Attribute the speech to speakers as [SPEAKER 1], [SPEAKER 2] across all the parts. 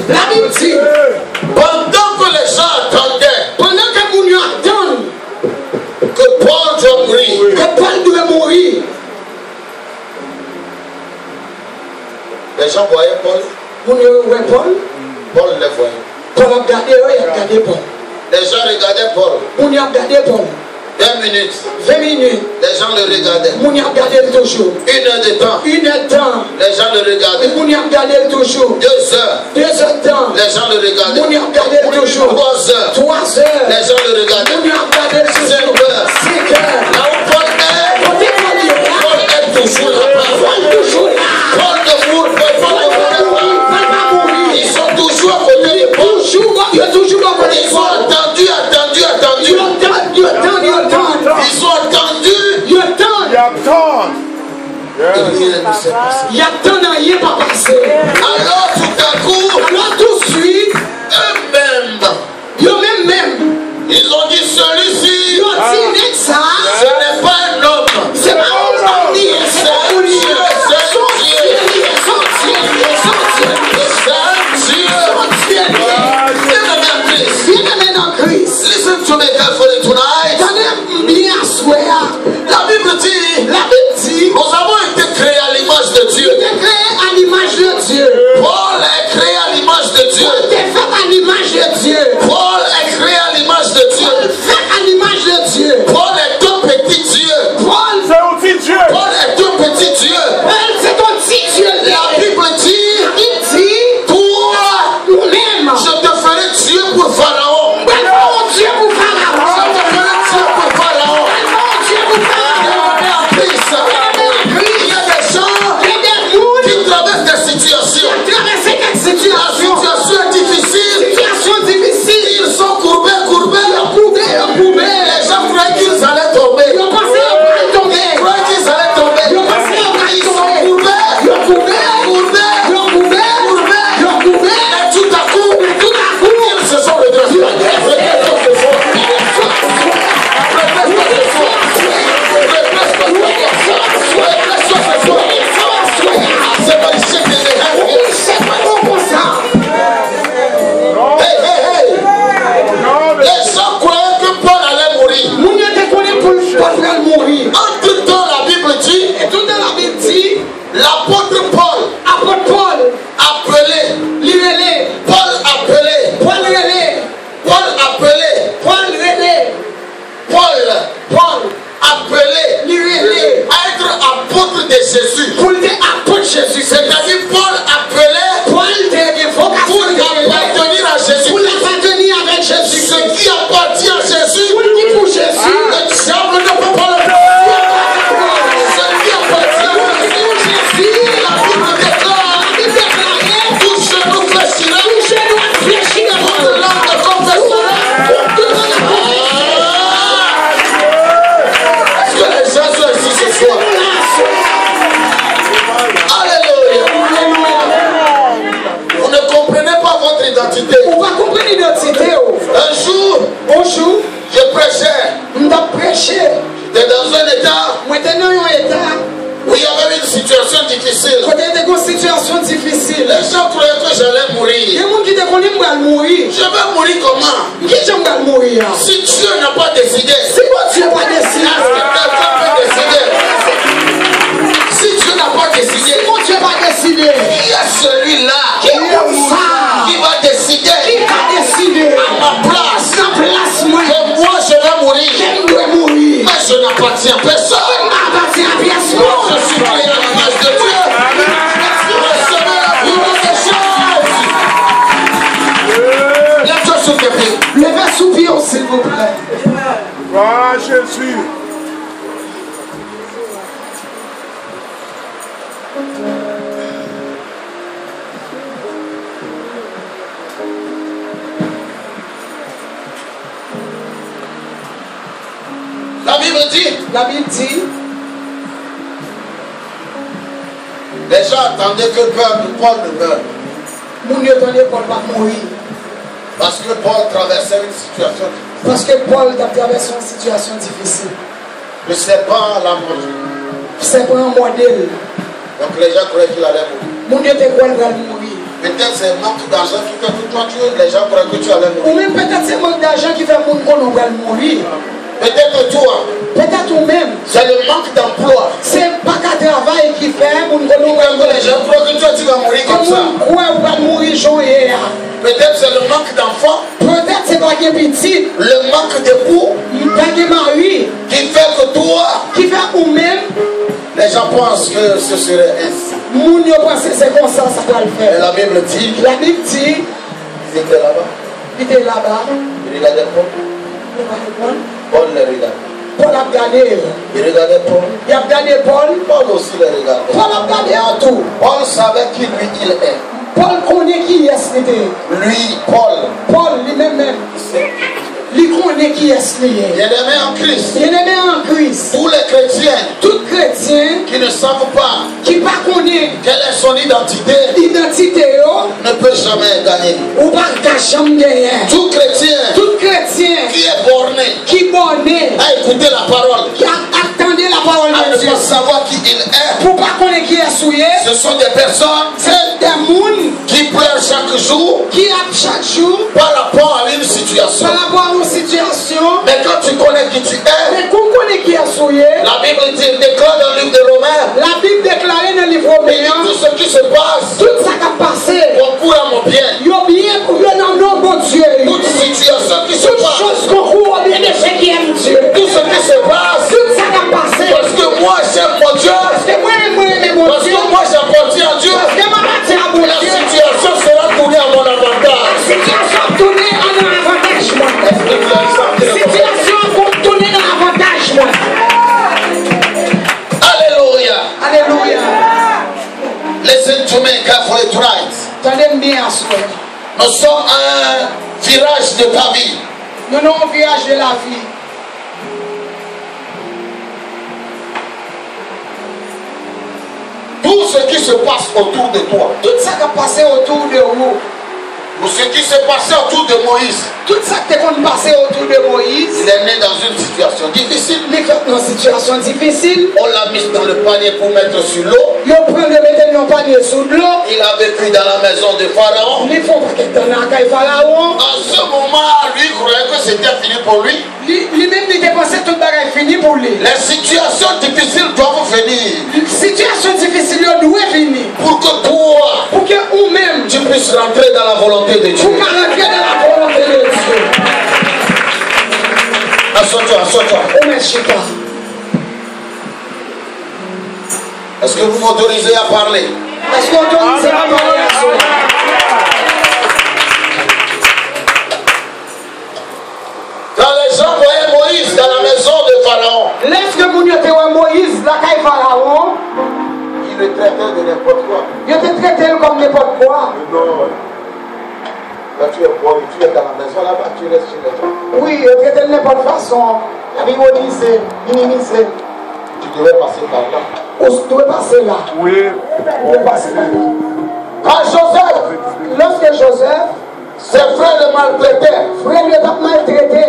[SPEAKER 1] La Bible dit,
[SPEAKER 2] pendant que les gens attendaient,
[SPEAKER 1] pendant que vous attendez
[SPEAKER 2] que Paul doit mourir,
[SPEAKER 1] que Paul doit mourir,
[SPEAKER 2] les gens voyaient Paul.
[SPEAKER 1] vous voyez Paul?
[SPEAKER 2] Paul les voyait.
[SPEAKER 1] Paul a regardé, il a regardé Paul.
[SPEAKER 2] Les gens regardaient Paul.
[SPEAKER 1] Vous a regardé Paul.
[SPEAKER 2] 20 minutes.
[SPEAKER 1] 20 minutes.
[SPEAKER 2] Les gens le regardaient.
[SPEAKER 1] Vous a regardé toujours.
[SPEAKER 2] 1 heure de temps.
[SPEAKER 1] 1 heure de temps.
[SPEAKER 2] Les gens le regardaient.
[SPEAKER 1] Vous a regardé toujours.
[SPEAKER 2] 2 heures.
[SPEAKER 1] 2 heures de temps.
[SPEAKER 2] Les gens le regardaient.
[SPEAKER 1] Vous a regardé toujours.
[SPEAKER 2] 3 heures.
[SPEAKER 1] 3 heures.
[SPEAKER 2] Les gens le regardaient.
[SPEAKER 1] Vous a regardé toujours.
[SPEAKER 2] 5 heures.
[SPEAKER 1] 5 heures.
[SPEAKER 2] Là où Paul est, Paul est toujours là-bas.
[SPEAKER 1] Paul toujours là.
[SPEAKER 2] Paul ne mourra pas. Ils sont toujours à côté de Paul.
[SPEAKER 1] Il y a toujours à côté de
[SPEAKER 2] Ils ont
[SPEAKER 1] Paul.
[SPEAKER 2] attendu.
[SPEAKER 1] Il y a tant rien pas passé.
[SPEAKER 2] Alors tout à coup,
[SPEAKER 1] Alors tout de suite,
[SPEAKER 2] eux-mêmes, ils ont dit celui-ci,
[SPEAKER 1] ils ont dit ça.
[SPEAKER 2] ce n'est pas un homme,
[SPEAKER 1] C'est pas un homme,
[SPEAKER 2] c'est un Dieu, c'est un Dieu, Listen to me carefully tonight. La Bible dit, nous avons été créés à l'image de Dieu. Paul est créé à l'image de Dieu. Paul est créé à l'image de Dieu. Paul est un petit Dieu. Paul est un petit Dieu. La Bible dit, toi, je te ferai Dieu pour Pharaon. Je te ferai Dieu pour Pharaon. Il y a des gens qui traversent des situations. La situation est difficile. Ils sont courbés. Les gens croyaient qu'ils allaient tomber. Ils croyaient qu'ils allaient tomber. Ils sont courbés. Et tout à coup, ils se sont redressés. Les gens croyaient que Paul allait mourir. Entre temps, la Bible dit, l'apôtre Paul appelé, Paul appelé à être apôtre de Jésus. C'est-à-dire Paul appelé pour appartenir à Jésus. Ce qui appartient à Jésus, le diable ne peut pas le faire. Ce qui appartient à Jésus, la Bible déclare, tout genou fléchira, toute langue confessera. Est-ce que les gens sont ici ce soir? Alléluia. Vous ne comprenez pas votre identité. Un jour, je prêchais. J'étais dans un état où il y avait une situation difficile. Les gens croyaient que j'allais mourir. Je vais mourir comment? Si Dieu n'a pas décidé, est-ce que quelqu'un peut décider? Si Dieu n'a pas décidé, il y a celui-là qui va décider à ma place que moi je vais mourir. Mais je n'appartiens à personne. Je suis créé à l'image de Dieu. Recevez la puissance de Jésus. Lève-toi sur tes pieds.
[SPEAKER 1] Levez soupir, s'il vous plaît.
[SPEAKER 3] Ah, Jésus.
[SPEAKER 2] La Bible dit, les gens attendaient que Paul ne meure. Parce que Paul traversait une situation difficile.
[SPEAKER 1] Parce que Paul traversé une situation difficile.
[SPEAKER 2] Le serpent l'a mangé.
[SPEAKER 1] C'est pas un modèle.
[SPEAKER 2] Donc les gens croyaient qu'il allait mourir.
[SPEAKER 1] Mon Dieu te croit qu'il va mourir.
[SPEAKER 2] Peut-être c'est manque d'argent qui fait que toi, les gens croient que tu allais mourir.
[SPEAKER 1] Ou même peut-être c'est manque d'argent qui fait que nous allons mourir.
[SPEAKER 2] Peut-être toi.
[SPEAKER 1] Peut-être ou même.
[SPEAKER 2] C'est le manque d'emploi.
[SPEAKER 1] C'est pas qu'un travail qui fait que nous allons
[SPEAKER 2] mourir. Les gens croient que toi, tu vas mourir comme ça. Peut-être c'est le manque d'enfants.
[SPEAKER 1] Peut-être c'est pas qu'il petit.
[SPEAKER 2] Le manque d'époux. Qui fait que toi.
[SPEAKER 1] Qui fait ou même.
[SPEAKER 2] Les gens pensent que ce serait ainsi.
[SPEAKER 1] Moun yo pense c'est comme ça va le faire.
[SPEAKER 2] Et la Bible dit.
[SPEAKER 1] La Bible dit.
[SPEAKER 2] Ils étaient là-bas.
[SPEAKER 1] Il était là-bas.
[SPEAKER 2] Il regardait Paul. Paul les regardait.
[SPEAKER 1] Paul a regardé.
[SPEAKER 2] Il regardait Paul.
[SPEAKER 1] Il a regardé Paul.
[SPEAKER 2] Paul aussi les regardait.
[SPEAKER 1] Paul a regardé en tout.
[SPEAKER 2] Paul savait qui lui il est.
[SPEAKER 1] Paul connaît qui est-ce qu'il était.
[SPEAKER 2] Lui, Paul.
[SPEAKER 1] Paul lui-même. Il connaît qui est-ce qu'il est.
[SPEAKER 2] Il est aimé en Christ.
[SPEAKER 1] Il est aimé en Christ.
[SPEAKER 2] Tous les chrétiens.
[SPEAKER 1] Tout chrétien.
[SPEAKER 2] Qui ne savent pas.
[SPEAKER 1] Qui ne connaît.
[SPEAKER 2] Quelle est son identité.
[SPEAKER 1] Identité.
[SPEAKER 2] Ne peut jamais gagner.
[SPEAKER 1] Ou pas jamais gagner.
[SPEAKER 2] Tout chrétien.
[SPEAKER 1] Tout chrétien.
[SPEAKER 2] Qui est borné.
[SPEAKER 1] Qui borné.
[SPEAKER 2] À écouter la parole.
[SPEAKER 1] Qui attendait la parole de Dieu.
[SPEAKER 2] À ne pas savoir qui il est.
[SPEAKER 1] Pour pas connaître qui est souillé.
[SPEAKER 2] Ce sont des personnes.
[SPEAKER 1] C'est des mouns.
[SPEAKER 2] Qui pleurent chaque jour.
[SPEAKER 1] Qui a chaque jour.
[SPEAKER 2] Par rapport à une situation.
[SPEAKER 1] Par rapport à une situation.
[SPEAKER 2] Mais quand tu connais qui tu es.
[SPEAKER 1] Mais quand on connaît qui est souillé.
[SPEAKER 2] La Bible dit, déclare dans le livre de Romains.
[SPEAKER 1] La Bible déclare dans le livre de Romains.
[SPEAKER 2] Tout ce qui se passe.
[SPEAKER 1] Tout ça qui a passé.
[SPEAKER 2] Concourt à mon bien.
[SPEAKER 1] Il y a bien pour le nom de Dieu.
[SPEAKER 2] Toute situation qui se passe.
[SPEAKER 1] Toute chose concourt au bien de ceux qui aiment Dieu.
[SPEAKER 2] Tout ce qui se passe.
[SPEAKER 1] Tout ça qui a passé.
[SPEAKER 2] Parce que moi j'aime mon Dieu.
[SPEAKER 1] Parce que moi j'aime mon Dieu.
[SPEAKER 2] Parce que moi j'appartiens à Dieu.
[SPEAKER 1] Parce que moi j'appartiens à mon Dieu.
[SPEAKER 2] La situation sera tournée à mon avantage.
[SPEAKER 1] La situation tournée à mon avantage, moi. La situation tournée dans l'avantage, moi.
[SPEAKER 2] Alléluia.
[SPEAKER 1] Alléluia.
[SPEAKER 2] Listen to me carefully tonight.
[SPEAKER 1] Tendez bien à soi.
[SPEAKER 2] Nous sommes à un virage de ta vie.
[SPEAKER 1] Nous sommes au virage de la vie.
[SPEAKER 2] Tout ce qui se passe autour de toi.
[SPEAKER 1] Tout ça qui a passé autour de vous.
[SPEAKER 2] Ou ce qui s'est passé autour de Moïse.
[SPEAKER 1] Tout ça qui est passé autour de Moïse.
[SPEAKER 2] Il est né dans une situation difficile.
[SPEAKER 1] Il est fait dans une situation difficile.
[SPEAKER 2] On l'a mis dans le panier pour mettre sur l'eau.
[SPEAKER 1] Il prend le mettre dans le panier sur l'eau.
[SPEAKER 2] Il a vécu dans la maison de Pharaon.
[SPEAKER 1] Il faut pas qu'il dans la caille Pharaon.
[SPEAKER 2] En ce moment, lui croyait que c'était fini pour lui.
[SPEAKER 1] Lui-même, il pensait que tout le bagage est fini pour lui.
[SPEAKER 2] Les situations difficiles doivent venir.
[SPEAKER 1] Les situations difficiles doivent venir.
[SPEAKER 2] Pour que toi,
[SPEAKER 1] pour que vous-même,
[SPEAKER 2] tu puisses rentrer dans la volonté de Dieu.
[SPEAKER 1] Pour rentrer dans la volonté de Dieu.
[SPEAKER 2] Assois-toi, assois-toi. Est-ce que vous m'autorisez à parler?
[SPEAKER 1] Est-ce que vous m'autorisez à parler?
[SPEAKER 2] Quand les gens voyaient Moïse dans la maison de Pharaon,
[SPEAKER 1] lorsque vous voyez Moïse dans la caille Pharaon,
[SPEAKER 2] il le traitait de n'importe quoi.
[SPEAKER 1] Il te traitait comme n'importe quoi.
[SPEAKER 2] Non. Quand tu es pauvre, tu es dans la maison là-bas, tu restes chez les gens.
[SPEAKER 1] Oui, il te traitait de n'importe façon. Il minimisait, minimisait.
[SPEAKER 2] Tu devais passer par là.
[SPEAKER 1] Tu devais passer là.
[SPEAKER 3] Oui.
[SPEAKER 1] Tu devais passer là.
[SPEAKER 2] Quand Joseph,
[SPEAKER 1] lorsque Joseph,
[SPEAKER 2] ses frères le maltraitaient,
[SPEAKER 1] frère le maltraité.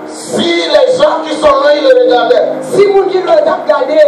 [SPEAKER 2] Si les gens qui sont là, ils le regardaient,
[SPEAKER 1] si vous qui le regardez,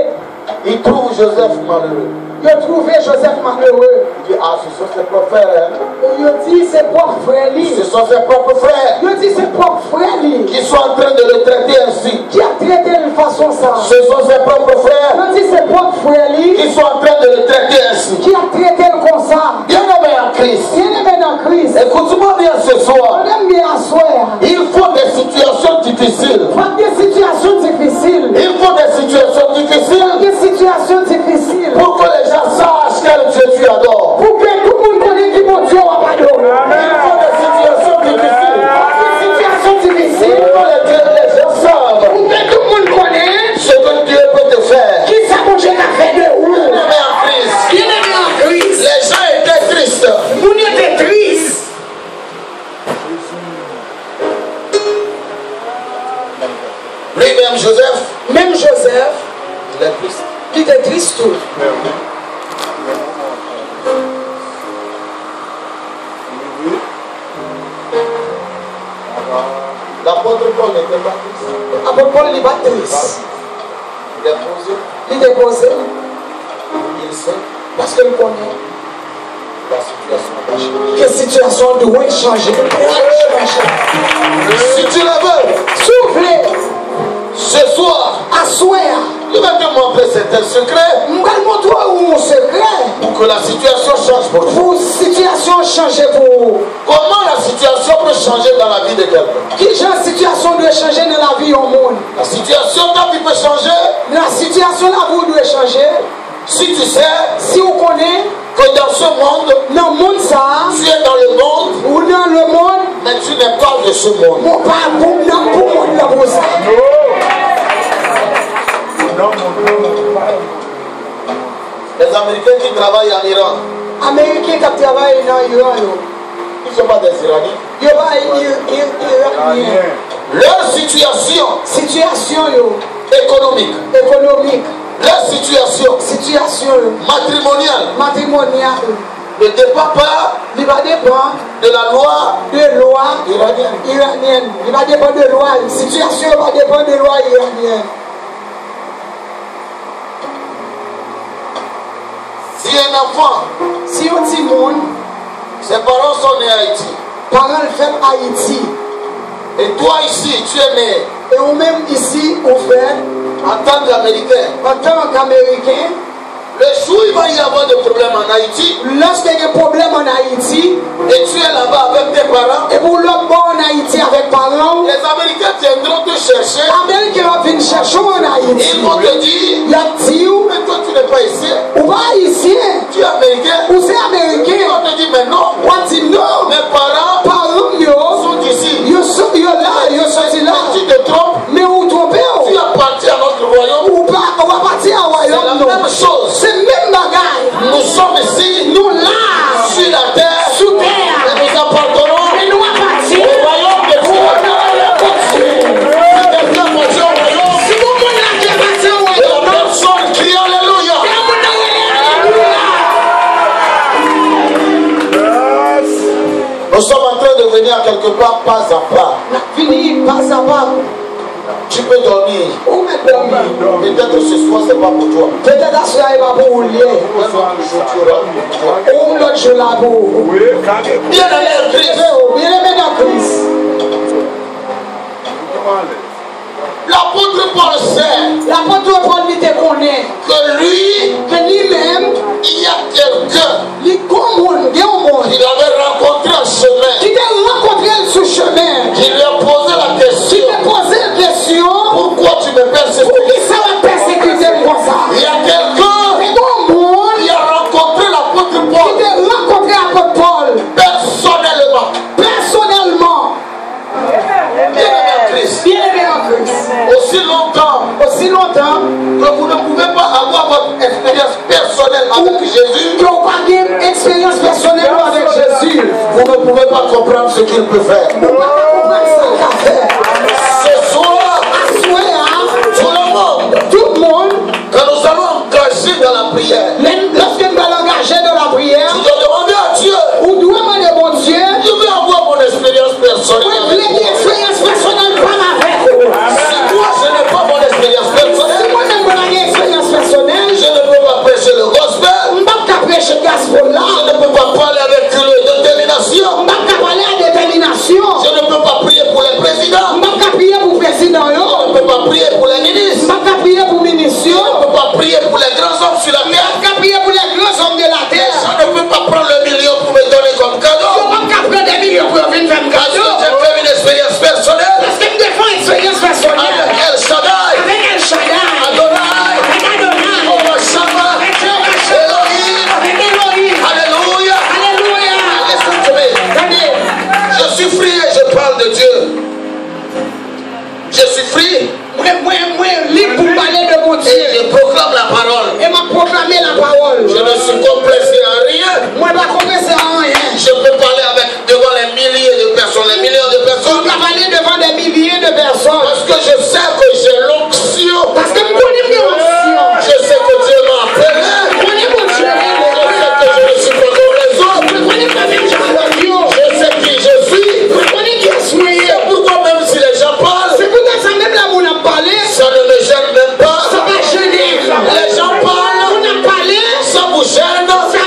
[SPEAKER 2] ils trouvent Joseph malheureux.
[SPEAKER 1] Il a trouvé Joseph malheureux.
[SPEAKER 2] Il dit, ah, ce sont ses propres frères.
[SPEAKER 1] Il dit, ses propres frères.
[SPEAKER 2] Ce sont ses propres frères.
[SPEAKER 1] Il dit, ses propres frères.
[SPEAKER 2] Qui sont en train de le traiter ainsi.
[SPEAKER 1] Qui a traité de façon ça.
[SPEAKER 2] Ce sont ses propres frères.
[SPEAKER 1] Il dit, ses propres frères.
[SPEAKER 2] Qui sont en train de le traiter ainsi.
[SPEAKER 1] Qui a traité comme ça.
[SPEAKER 2] Bien-aimé en Christ.
[SPEAKER 1] Bien-aimé dans Christ.
[SPEAKER 2] Écoute-moi bien ce soir.
[SPEAKER 1] On aime bien à soir.
[SPEAKER 2] Il faut des situations difficiles.
[SPEAKER 1] Pas des situations difficiles.
[SPEAKER 2] Il faut des situations difficiles.
[SPEAKER 1] Des situations difficiles.
[SPEAKER 2] Pour que les gens sachent quel Dieu tu adores.
[SPEAKER 1] Pour que tout le monde connaisse qui mon Dieu a pardonné.
[SPEAKER 2] Il faut des situations difficiles.
[SPEAKER 1] Des situations difficiles.
[SPEAKER 2] Pour que les gens savent.
[SPEAKER 1] Pour que tout le monde connaisse
[SPEAKER 2] ce que Dieu peut te faire.
[SPEAKER 1] Qui ça mon Dieu a fait de vous.
[SPEAKER 2] Bien-aimé en Christ.
[SPEAKER 1] Bien-aimé en Christ.
[SPEAKER 2] Les gens étaient tristes.
[SPEAKER 1] Vous étiez tristes.
[SPEAKER 2] Lui-même Joseph.
[SPEAKER 1] Même Joseph.
[SPEAKER 2] Il est triste.
[SPEAKER 1] Il était triste tout.
[SPEAKER 2] L'apôtre Paul n'était pas triste.
[SPEAKER 1] L'apôtre Paul n'est pas triste.
[SPEAKER 2] Il est posé.
[SPEAKER 1] Il est posé.
[SPEAKER 2] Il sait
[SPEAKER 1] Parce qu'il connaît
[SPEAKER 2] la situation.
[SPEAKER 1] Que situation doit changer.
[SPEAKER 2] Si tu le veux,
[SPEAKER 1] souffle.
[SPEAKER 2] Ce soir, tu vas te montrer certains secrets pour que la situation change pour toi. Comment la situation peut changer dans la vie de quelqu'un?
[SPEAKER 1] Qui genre situation doit changer dans la vie au monde?
[SPEAKER 2] La situation ta vie peut changer.
[SPEAKER 1] La situation la vie doit changer.
[SPEAKER 2] Si tu sais,
[SPEAKER 1] si on connaît
[SPEAKER 2] que dans ce monde,
[SPEAKER 1] dans le monde ça,
[SPEAKER 2] tu es dans le monde,
[SPEAKER 1] ou dans le monde,
[SPEAKER 2] mais tu n'es pas de ce monde.
[SPEAKER 1] Bon, pas pour monde là pour ça.
[SPEAKER 2] Les Américains qui travaillent en Iran,
[SPEAKER 1] Américains qui travaillent dans Iran,
[SPEAKER 2] ils ne sont pas des Iraniens.
[SPEAKER 1] Ils sont pas Iraniens.
[SPEAKER 2] Leur situation économique, leur situation matrimoniale ne dépend pas de la loi iranienne.
[SPEAKER 1] Il va dépendre de loi. La situation va dépendre de loi iranienne.
[SPEAKER 2] Si un enfant,
[SPEAKER 1] si on dit monde,
[SPEAKER 2] ses parents sont nés à Haïti.
[SPEAKER 1] Parents fait Haïti.
[SPEAKER 2] Et toi ici, tu es né.
[SPEAKER 1] Et ou même ici, on fait.
[SPEAKER 2] En tant qu'Américain. Le jour il va y avoir des problèmes en Haïti.
[SPEAKER 1] Lorsqu'il y a des problèmes en Haïti.
[SPEAKER 2] Et tu es là-bas avec tes parents.
[SPEAKER 1] Et pour l'autre bord en Haïti avec parents.
[SPEAKER 2] Les Américains viendront te chercher.
[SPEAKER 1] Les Américains vont venir chercher en Haïti.
[SPEAKER 2] Ils vont te dire. Mais toi tu n'es pas ici.
[SPEAKER 1] Ou pas ici.
[SPEAKER 2] Tu es Américain.
[SPEAKER 1] Ou c'est Américain.
[SPEAKER 2] On te dit mais non.
[SPEAKER 1] On dit non.
[SPEAKER 2] Mes parents sont ici.
[SPEAKER 1] Ils sont là. Ils sont là.
[SPEAKER 2] Tu te trompes.
[SPEAKER 1] Mais où trompes?
[SPEAKER 2] Tu appartiens à notre royaume.
[SPEAKER 1] Ou pas. On va partir au royaume.
[SPEAKER 2] C'est la même chose.
[SPEAKER 1] C'est même bagaille.
[SPEAKER 2] Nous sommes ici.
[SPEAKER 1] Nous là.
[SPEAKER 2] Sur la terre.
[SPEAKER 1] Sous terre.
[SPEAKER 2] Et nous appartenons.
[SPEAKER 1] Et nous appartenons
[SPEAKER 2] au royaume de Dieu. Si quelqu'un appartient au royaume.
[SPEAKER 1] Si vous voulez que appartient au royaume.
[SPEAKER 2] La personne crie alléluia. Nous sommes en train de venir quelque part pas à pas.
[SPEAKER 1] Fini pas à pas.
[SPEAKER 2] Tu peux dormir.
[SPEAKER 1] Où me dormir?
[SPEAKER 2] Peut-être que ce soir c'est pas pour toi.
[SPEAKER 1] Peut-être que ce soir il va pour vous lier. Ou l'autre jour là pour.
[SPEAKER 2] Bien aimé en Christ.
[SPEAKER 1] Bien aimé dans Christ.
[SPEAKER 2] L'apôtre Paul sait.
[SPEAKER 1] L'apôtre Paul lui te connaît.
[SPEAKER 2] Que lui-même, il y a quelqu'un. Il avait rencontré un chemin.
[SPEAKER 1] Qui t'a rencontré sur chemin.
[SPEAKER 2] Qui lui a posé la question.
[SPEAKER 1] Qui t'a posé la question.
[SPEAKER 2] Pourquoi tu me persécutes?
[SPEAKER 1] Pourquoi ça va persécuter comme ça?
[SPEAKER 2] Il y a quelqu'un qui a rencontré l'apôtre Paul.
[SPEAKER 1] Qui t'a rencontré l'apôtre Paul.
[SPEAKER 2] Personnellement. Bien aimé en Christ.
[SPEAKER 1] Bien aimé en Christ.
[SPEAKER 2] Aussi longtemps que vous ne pouvez pas avoir votre expérience personnelle avec Jésus.
[SPEAKER 1] Que vous n'avez pas d'expérience personnelle avec Jésus.
[SPEAKER 2] Vous ne pouvez pas comprendre ce qu'il peut faire.
[SPEAKER 1] Vous ne pouvez pas comprendre ce qu'il a fait.
[SPEAKER 2] Ce soir, tout le monde, quand nous allons engager dans la prière,
[SPEAKER 1] lorsque nous allons engager dans la prière,
[SPEAKER 2] tu dois demander à Dieu.
[SPEAKER 1] Ou doit demander mon Dieu.
[SPEAKER 2] Je veux avoir mon expérience personnelle.
[SPEAKER 1] Une expérience personnelle pas avec vous.
[SPEAKER 2] Si moi je n'ai pas mon expérience personnelle,
[SPEAKER 1] Si moi je n'ai pas expérience personnelle,
[SPEAKER 2] je ne peux pas prêcher le gospel.
[SPEAKER 1] je ne peux pas prêcher le gospel là.
[SPEAKER 2] Je ne peux pas parler avec détermination.
[SPEAKER 1] Je ne peux pas parler à détermination.
[SPEAKER 2] Je ne peux pas prier pour les présidents.
[SPEAKER 1] Je ne peux pas prier pour le président.
[SPEAKER 2] Je ne peux pas prier pour les ministres.
[SPEAKER 1] Je ne peux pas prier pour le ministre.
[SPEAKER 2] Je ne peux pas prier pour les grands hommes sur la
[SPEAKER 1] Je ne
[SPEAKER 2] terre.
[SPEAKER 1] peux pas prier pour les grands hommes de la terre.
[SPEAKER 2] Je ne peux pas prendre le million pour me donner comme cadeau.
[SPEAKER 1] Je ne peux pas prendre des millions pour venir faire un
[SPEAKER 2] Parce que
[SPEAKER 1] cadeau.
[SPEAKER 2] j'ai fait une expérience personnelle
[SPEAKER 1] Parce que je défends une expérience personnelle.
[SPEAKER 2] avec El Shaddai,
[SPEAKER 1] Avec El Shaddai.
[SPEAKER 2] Adonai,
[SPEAKER 1] Avec Adonai.
[SPEAKER 2] Jehovah Shammah,
[SPEAKER 1] Avec Jehovah Shammah.
[SPEAKER 2] Elohim.
[SPEAKER 1] Avec Elohim.
[SPEAKER 2] Alléluia.
[SPEAKER 1] Alléluia.
[SPEAKER 2] Listen to me.
[SPEAKER 1] Attendez.
[SPEAKER 2] Je suis free et je parle de Dieu. Je suis free
[SPEAKER 1] Moi, libre pour parler de mon
[SPEAKER 2] et
[SPEAKER 1] Dieu.
[SPEAKER 2] je proclame la parole.
[SPEAKER 1] Et m'a proclamé la parole.
[SPEAKER 2] Je ne suis complexé à rien.
[SPEAKER 1] Moi, je ne vais pas comprendre rien.
[SPEAKER 2] Je peux parler devant les milliers de personnes, les millions de
[SPEAKER 1] Je
[SPEAKER 2] personnes.
[SPEAKER 1] vais parler devant des milliers de personnes.
[SPEAKER 2] Parce que je sais que j'ai l'onction.
[SPEAKER 1] Parce que je connais mes options.
[SPEAKER 2] Je sais que Dieu m'a appelé.
[SPEAKER 1] Je connais mon Dieu.
[SPEAKER 2] Je sais que je ne suis pas comme les autres.
[SPEAKER 1] Je connais pas même Dieu.
[SPEAKER 2] Je sais qui je suis.
[SPEAKER 1] Je connais qui je suis.
[SPEAKER 2] Et pourquoi même si les gens parlent,
[SPEAKER 1] C'est pour ça même là où on a parlé.
[SPEAKER 2] ça ne me gêne même pas.
[SPEAKER 1] Ça va gêner.
[SPEAKER 2] Les gens parlent,
[SPEAKER 1] On a parlé.
[SPEAKER 2] ça vous gêne.
[SPEAKER 1] Ça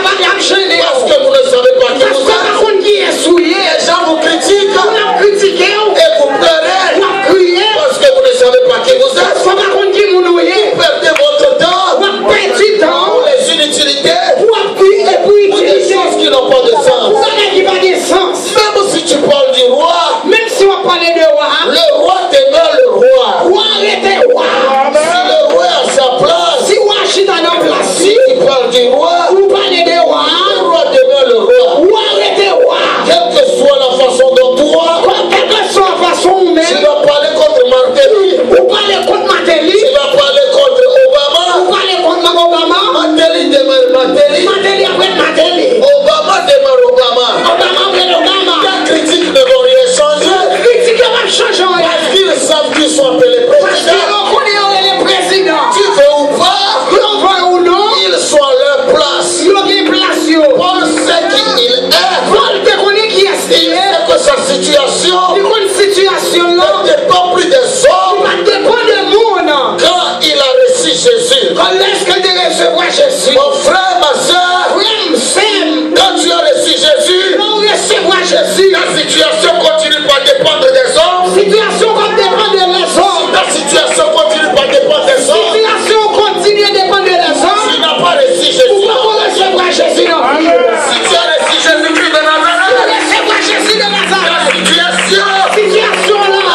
[SPEAKER 1] Jésus.
[SPEAKER 2] Ta situation continue par dépendre des hommes.
[SPEAKER 1] Situation va dépendre des hommes.
[SPEAKER 2] Ta situation continue par dépendre des hommes.
[SPEAKER 1] Situation continue à dépendre des hommes.
[SPEAKER 2] Tu n'as pas reçu Jésus.
[SPEAKER 1] Pourquoi recevoir Jésus non plus?
[SPEAKER 2] Si tu as reçu Jésus-Christ de Nazareth,
[SPEAKER 1] Recevoir Jésus de Nazareth.
[SPEAKER 2] la situation
[SPEAKER 1] Situation là.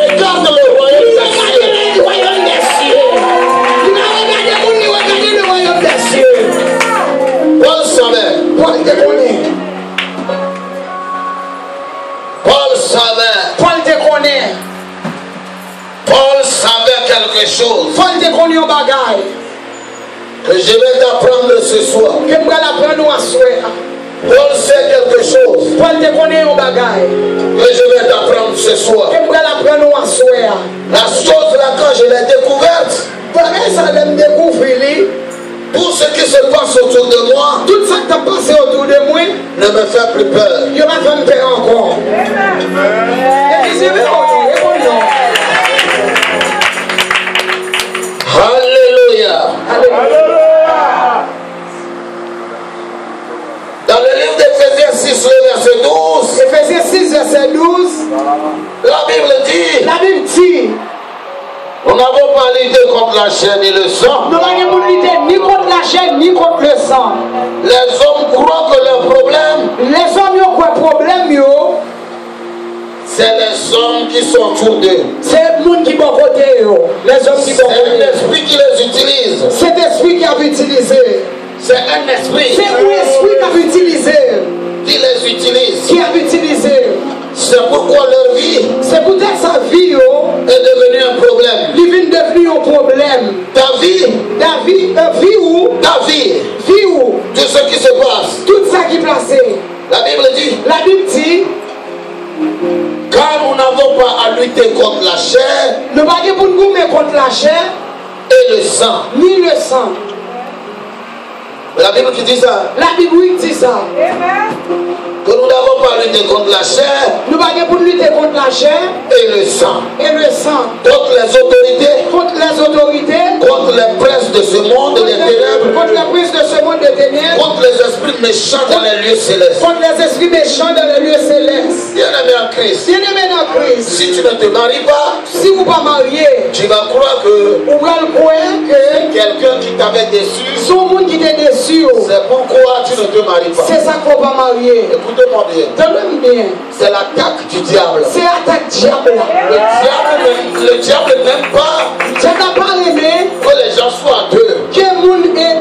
[SPEAKER 2] regarde le royaume des cieux. Paul savait. Paul savait quelque chose que je vais t'apprendre ce soir. Paul sait quelque chose que je vais t'apprendre ce soir. La chose là, quand je l'ai découverte, tout ce qui se passe autour de moi ne me fait plus peur. Alléluia. Dans le livre d'Éphésiens 6, verset 12,
[SPEAKER 1] Éphésiens 6, verset 12,
[SPEAKER 2] la Bible dit, nous n'avons pas lutté contre la chair ni le sang.
[SPEAKER 1] nous n'avons pas lutté ni contre la chair ni contre le sang.
[SPEAKER 2] Les hommes croient que leur problème,
[SPEAKER 1] Les hommes ont quoi problème yo?
[SPEAKER 2] c'est les hommes qui sont autour d'eux.
[SPEAKER 1] C'est le monde qui bon côté yo. Les hommes qui bon
[SPEAKER 2] C'est un
[SPEAKER 1] côté.
[SPEAKER 2] esprit qui les utilise.
[SPEAKER 1] Cet esprit qui a utilisé.
[SPEAKER 2] C'est un esprit
[SPEAKER 1] C'est l'esprit qui a utilisé.
[SPEAKER 2] qui les utilise.
[SPEAKER 1] Qui a utilisé.
[SPEAKER 2] C'est pourquoi leur vie
[SPEAKER 1] C'est peut-être sa vie yo.
[SPEAKER 2] est devenue un problème.
[SPEAKER 1] Il vient devenir un problème.
[SPEAKER 2] Ta vie,
[SPEAKER 1] Vie où?
[SPEAKER 2] tout ce qui se passe.
[SPEAKER 1] Tout ça qui est placé.
[SPEAKER 2] La Bible dit,
[SPEAKER 1] La Bible dit,
[SPEAKER 2] car nous n'avons pas à lutter contre la chair
[SPEAKER 1] nous ne pouvons pas nous mettre contre la chair
[SPEAKER 2] et le sang.
[SPEAKER 1] ni le sang.
[SPEAKER 2] La Bible qui dit ça,
[SPEAKER 1] La Bible dit ça.
[SPEAKER 2] que nous n'avons pas à lutter contre la chair
[SPEAKER 1] Nous ne pouvons pas lutter contre la chair
[SPEAKER 2] et le sang.
[SPEAKER 1] et le sang.
[SPEAKER 2] Contre les autorités,
[SPEAKER 1] Contre les autorités.
[SPEAKER 2] contre les princes de ce monde des ténèbres,
[SPEAKER 1] Contre la prise de ce monde de ténèbres.
[SPEAKER 2] contre les esprits méchants dans les lieux célestes.
[SPEAKER 1] Contre les esprits méchants dans les lieux célestes.
[SPEAKER 2] Bien-aimé en Christ,
[SPEAKER 1] Bien-aimé dans Christ,
[SPEAKER 2] si tu ne te maries pas,
[SPEAKER 1] si vous ne pas marié,
[SPEAKER 2] tu vas croire que
[SPEAKER 1] vous allez croire que
[SPEAKER 2] quelqu'un qui t'avait déçu,
[SPEAKER 1] son monde qui t'est déçu,
[SPEAKER 2] c'est pourquoi tu ne te maries pas.
[SPEAKER 1] c'est ça qu'il ne faut pas marier.
[SPEAKER 2] Écoutez-moi bien,
[SPEAKER 1] Donne-moi bien.
[SPEAKER 2] c'est l'attaque du diable.
[SPEAKER 1] C'est attaque diable.
[SPEAKER 2] Le diable n'aime pas
[SPEAKER 1] Ça n'a pas aimé
[SPEAKER 2] que les gens soient à deux.
[SPEAKER 1] que le monde est.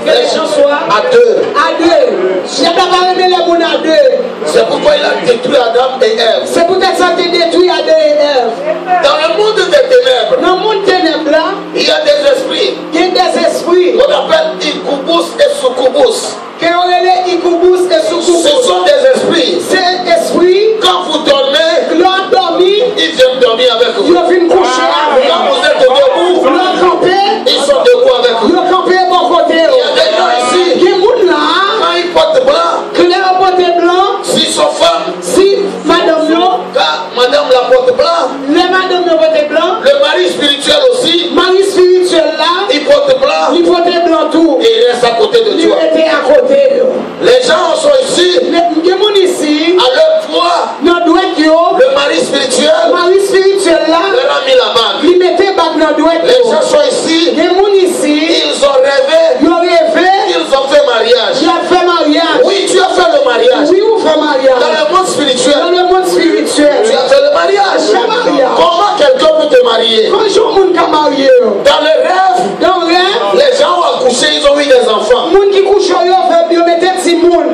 [SPEAKER 1] Que les gens soient
[SPEAKER 2] À deux.
[SPEAKER 1] à deux. Ça n'a pas aimé les monde à deux.
[SPEAKER 2] C'est pourquoi il a détruit Adam et Ève.
[SPEAKER 1] C'est peut-être ça qui détruit Adam et Ève.
[SPEAKER 2] Dans le monde des ténèbres,
[SPEAKER 1] Dans le monde ténèbre là,
[SPEAKER 2] il y a des esprits
[SPEAKER 1] il y a des esprits
[SPEAKER 2] qu'on appelle incubus et succubus.
[SPEAKER 1] qui ont les Ikoubous et
[SPEAKER 2] Ce
[SPEAKER 1] Soukous.
[SPEAKER 2] sont des esprits.
[SPEAKER 1] Ces esprits,
[SPEAKER 2] Quand vous dormez,
[SPEAKER 1] l'ont dormi,
[SPEAKER 2] ils viennent dormir avec
[SPEAKER 1] ils
[SPEAKER 2] vous.
[SPEAKER 1] ont fait coucher avec.
[SPEAKER 2] Quand vous êtes debout,
[SPEAKER 1] L'ont campé,
[SPEAKER 2] ils sont debout avec vous.
[SPEAKER 1] ils ont campé bon côté.
[SPEAKER 2] Il y a des gens ici,
[SPEAKER 1] Qui monde là,
[SPEAKER 2] quand ils portent blanc,
[SPEAKER 1] que les porté blanc,
[SPEAKER 2] s'ils sont femmes,
[SPEAKER 1] si madame yo,
[SPEAKER 2] quand madame la porte blanc,
[SPEAKER 1] les madame yo porté blanc,
[SPEAKER 2] le mari spirituel aussi,
[SPEAKER 1] mari spirituel là,
[SPEAKER 2] il porte blanc
[SPEAKER 1] il porté blanc tout.
[SPEAKER 2] et il reste à côté de
[SPEAKER 1] Il
[SPEAKER 2] toi.
[SPEAKER 1] était à côté.
[SPEAKER 2] Les gens sont ici,
[SPEAKER 1] Les gens ici,
[SPEAKER 2] à leur toit,
[SPEAKER 1] dans doigt yo,
[SPEAKER 2] le mari spirituel
[SPEAKER 1] mari spirituel là,
[SPEAKER 2] leur a mis la bague.
[SPEAKER 1] il mettait bague dans doigt
[SPEAKER 2] Les
[SPEAKER 1] yo.
[SPEAKER 2] gens sont ici,
[SPEAKER 1] Les gens ici,
[SPEAKER 2] ils ont rêvé,
[SPEAKER 1] ils ont rêvé,
[SPEAKER 2] ils ont fait mariage.
[SPEAKER 1] il a fait mariage.
[SPEAKER 2] Oui, tu as fait le mariage.
[SPEAKER 1] Oui, on fait
[SPEAKER 2] Dans
[SPEAKER 1] mariage.
[SPEAKER 2] le monde
[SPEAKER 1] Dans
[SPEAKER 2] spirituel,
[SPEAKER 1] le monde spirituel,
[SPEAKER 2] tu as fait le mariage.
[SPEAKER 1] J'ai mariage.
[SPEAKER 2] Comment quelqu'un peut te marier?
[SPEAKER 1] quand je monde qui marié,
[SPEAKER 2] Dans le rêve,
[SPEAKER 1] dans le rêve,
[SPEAKER 2] les gens ont accouché, ils ont eu des enfants.
[SPEAKER 1] monde qui couche au fait bio mettre petit monde.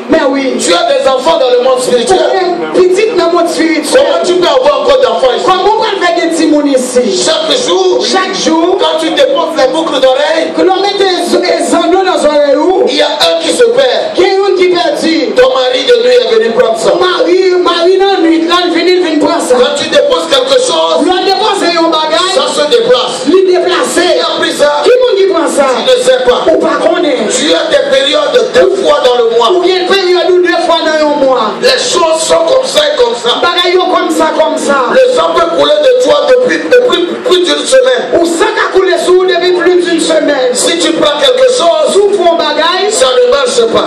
[SPEAKER 2] Mais
[SPEAKER 1] oui,
[SPEAKER 2] tu as des enfants dans le monde spirituel.
[SPEAKER 1] petit dans le monde spirituel.
[SPEAKER 2] Comment tu peux avoir encore d'enfants ici?
[SPEAKER 1] Comment on va faire des petits monde ici?
[SPEAKER 2] Chaque jour,
[SPEAKER 1] Chaque jour,
[SPEAKER 2] quand tu déposes les boucles d'oreilles,
[SPEAKER 1] que l'on mette des anneaux dans un oreille,
[SPEAKER 2] il y a un qui se perd.
[SPEAKER 1] qui est un qui perdit.
[SPEAKER 2] Ton mari de nuit est venu prendre ça.
[SPEAKER 1] Marie dans la nuit, là, il vient prendre ça.
[SPEAKER 2] Quand tu déposes quelque chose,
[SPEAKER 1] L'on dépose un bagage,
[SPEAKER 2] ça se déplace.
[SPEAKER 1] il déplacé.
[SPEAKER 2] Qui a pris ça?
[SPEAKER 1] Qui monde qui prend ça?
[SPEAKER 2] Tu ne sais pas.
[SPEAKER 1] Ou pas connaît.
[SPEAKER 2] Tu as des périodes 2 fois dans le mois.
[SPEAKER 1] Ou il y a une période ou 2 fois dans un mois.
[SPEAKER 2] Les choses sont comme ça et comme ça.
[SPEAKER 1] Bagay yo comme ça, comme ça.
[SPEAKER 2] Le sang peut couler de toi depuis plus d'une semaine.
[SPEAKER 1] Ou ça qui a coulé sous depuis plus d'une semaine.
[SPEAKER 2] Si tu prends quelque chose,
[SPEAKER 1] Sous pour un bagage,
[SPEAKER 2] ça ne marche pas.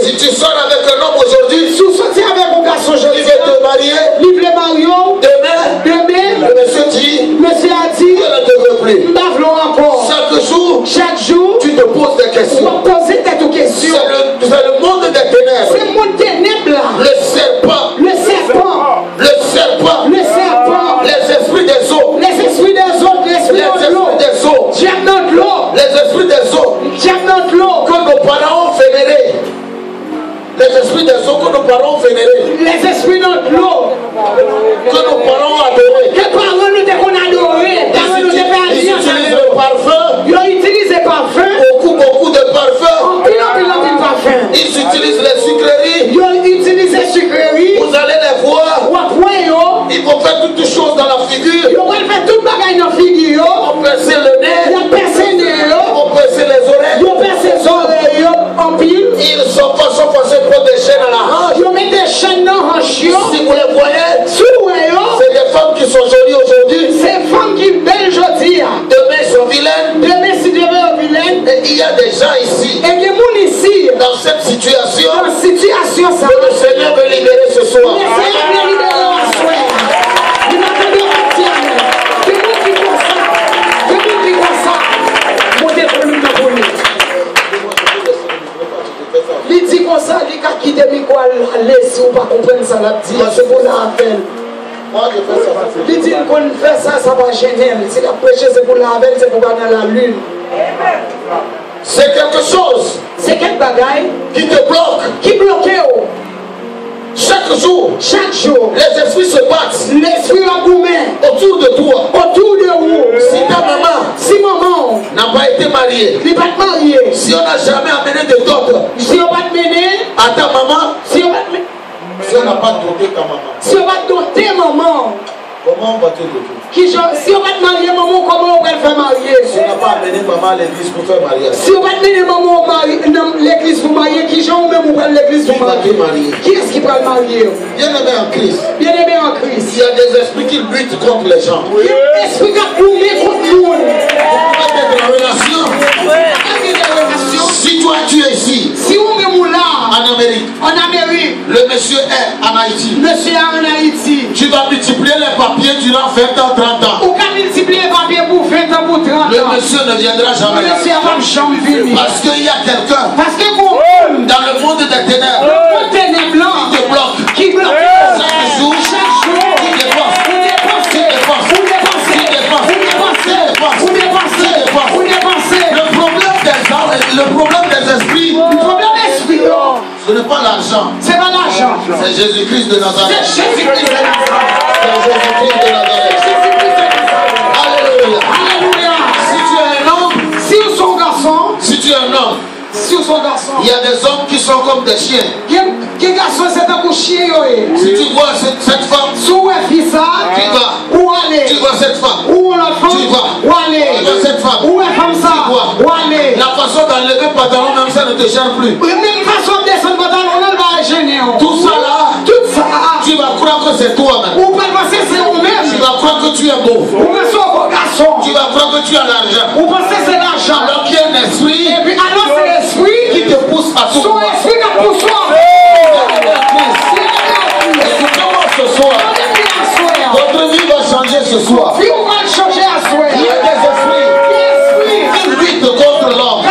[SPEAKER 2] Si tu sors avec un homme aujourd'hui, il veut te marier. Demain, le monsieur dit, je ne te veux plus. Chaque jour, tu te poses des questions. C'est le monde des ténèbres. Le serpent, les esprits des eaux, les esprits des eaux, les esprits des eaux, que nos parents ont vénérés. Les esprits des eaux que nos parents ont vénérés.
[SPEAKER 1] Les esprits de l'eau
[SPEAKER 2] Que nos parents ont adorés.
[SPEAKER 1] que parents nous qu'on adoré,
[SPEAKER 2] Ils utilisent le parfum.
[SPEAKER 1] ils utilisent des parfums,
[SPEAKER 2] Beaucoup de parfums.
[SPEAKER 1] en pile parfum.
[SPEAKER 2] Ils utilisent les sucreries.
[SPEAKER 1] Ils utilisent des sucreries,
[SPEAKER 2] Vous allez les voir. Ils vont faire toutes choses dans la figure.
[SPEAKER 1] ils vont faire toute bagaille dans la figure,
[SPEAKER 2] Ils vont percer le nez.
[SPEAKER 1] ils ont percé les
[SPEAKER 2] Ils
[SPEAKER 1] yeux,
[SPEAKER 2] vont percer les oreilles.
[SPEAKER 1] ils ont percé les oreilles en pile,
[SPEAKER 2] Ils sont passés pour des chaînes à la hanche.
[SPEAKER 1] ils mettent des chaînes dans la hanche.
[SPEAKER 2] Si vous les voyez,
[SPEAKER 1] Sous
[SPEAKER 2] c'est des femmes qui sont jolies aujourd'hui.
[SPEAKER 1] ces femmes qui belles aujourd'hui,
[SPEAKER 2] Demain, ils sont vilaines.
[SPEAKER 1] demain si Dieu veut vilaine,
[SPEAKER 2] Et il y a des gens ici,
[SPEAKER 1] et les gens ici,
[SPEAKER 2] dans cette situation,
[SPEAKER 1] dans la situation, ça
[SPEAKER 2] que le Seigneur veut libérer ce soir.
[SPEAKER 1] le Seigneur vient libérer la soeur. Il n'a pas de mentir. C'est vous qui font ça. C'est vous qui font ça. Montez pour nous dans le il dit comme ça, il a quitté le micro à l'aise si vous ne comprenez pas ça. C'est pour la peine.
[SPEAKER 2] Moi, je fais ça.
[SPEAKER 1] Il dit qu'on fait ça, ça va gêner. Si la prêcher, c'est pour la veille, c'est pour aller dans la lune.
[SPEAKER 2] C'est quelque chose
[SPEAKER 1] C'est quel bagaille
[SPEAKER 2] qui te bloque.
[SPEAKER 1] qui bloque.
[SPEAKER 2] Chaque jour, les esprits se battent
[SPEAKER 1] L'esprit a boumé
[SPEAKER 2] autour de toi.
[SPEAKER 1] autour de vous.
[SPEAKER 2] Si maman n'a pas été mariée,
[SPEAKER 1] Il va te marier.
[SPEAKER 2] si on n'a jamais amené de dot
[SPEAKER 1] Si on va te mener,
[SPEAKER 2] à ta maman,
[SPEAKER 1] si on va te mener,
[SPEAKER 2] si on n'a pas doté ta maman,
[SPEAKER 1] si on va te doter maman,
[SPEAKER 2] comment on va te doter?
[SPEAKER 1] si on va te marier maman, comment on va te faire marier?
[SPEAKER 2] Si on n'a pas amené maman à l'église pour faire mariage,
[SPEAKER 1] Si on va te mener maman dans l'église pour marier, qui j'en même ou l'église
[SPEAKER 2] qui
[SPEAKER 1] pour
[SPEAKER 2] va te
[SPEAKER 1] marier?
[SPEAKER 2] marier?
[SPEAKER 1] Qui est-ce qui va le marier?
[SPEAKER 2] Bien aimé en Christ,
[SPEAKER 1] Bien aimé en Christ.
[SPEAKER 2] il y a des esprits qui luttent contre les gens.
[SPEAKER 1] L'esprit qui a boumé contre nous.
[SPEAKER 2] Pour mettre en relation, si toi tu es ici,
[SPEAKER 1] Si on met là,
[SPEAKER 2] en Amérique, le monsieur est en Haïti,
[SPEAKER 1] monsieur en Haïti,
[SPEAKER 2] tu vas multiplier les papiers durant 20 ans, 30 ans.
[SPEAKER 1] ou quand multiplier papier pour 20 ans, pour 30
[SPEAKER 2] Le
[SPEAKER 1] ans,
[SPEAKER 2] monsieur ne viendra jamais.
[SPEAKER 1] monsieur va jamais venir.
[SPEAKER 2] Parce qu'il y a quelqu'un
[SPEAKER 1] Parce que vous,
[SPEAKER 2] dans le monde des ténèbres
[SPEAKER 1] le ténèbre blanc,
[SPEAKER 2] qui te bloque.
[SPEAKER 1] qui bloque
[SPEAKER 2] Chaque jour, qui dépense. Le problème des esprits, ce n'est pas l'argent.
[SPEAKER 1] c'est pas l'argent.
[SPEAKER 2] C'est Jésus-Christ de Nazareth.
[SPEAKER 1] C'est Jésus-Christ de Nazareth.
[SPEAKER 2] C'est Jésus-Christ de Nazareth.
[SPEAKER 1] Jésus-Christ de Nazareth.
[SPEAKER 2] Alléluia.
[SPEAKER 1] Alléluia.
[SPEAKER 2] Si tu es un homme,
[SPEAKER 1] Si vous êtes un garçon,
[SPEAKER 2] si tu es un homme,
[SPEAKER 1] si vous êtes un garçon,
[SPEAKER 2] il y a des hommes qui sont comme des chiens.
[SPEAKER 1] quel garçon c'est un coup chien,
[SPEAKER 2] Si tu vois cette femme,
[SPEAKER 1] si vous êtes fils,
[SPEAKER 2] tu vas.
[SPEAKER 1] où aller?
[SPEAKER 2] Tu vois cette femme.
[SPEAKER 1] Où la femme?
[SPEAKER 2] Tu vas.
[SPEAKER 1] Où aller?
[SPEAKER 2] Tu vois cette femme.
[SPEAKER 1] Où est femme ça?
[SPEAKER 2] Tu vois.
[SPEAKER 1] Où aller?
[SPEAKER 2] La façon d'enlever le pantalon, même ça ne te gêne plus.
[SPEAKER 1] Même façon de descendre pantalon, on va gêner.
[SPEAKER 2] Tout ça là,
[SPEAKER 1] Tout ça,
[SPEAKER 2] tu vas croire que c'est toi-même.
[SPEAKER 1] ou pas penser c'est vous-même.
[SPEAKER 2] Tu vas croire que tu es beau.
[SPEAKER 1] Ou pensez au garçon.
[SPEAKER 2] Tu vas croire que tu as l'argent.
[SPEAKER 1] Ou pensez c'est l'argent.
[SPEAKER 2] Alors qu'il y a un esprit
[SPEAKER 1] Et puis alors c'est l'esprit
[SPEAKER 2] qui te pousse à tout
[SPEAKER 1] son
[SPEAKER 2] voir.
[SPEAKER 1] esprit qui pousse soi.
[SPEAKER 2] Écoutez-moi ce soir. Votre vie va changer ce soir.
[SPEAKER 1] Puis on va le changer à soi.
[SPEAKER 2] Il y a des esprits qui luttent contre l'homme.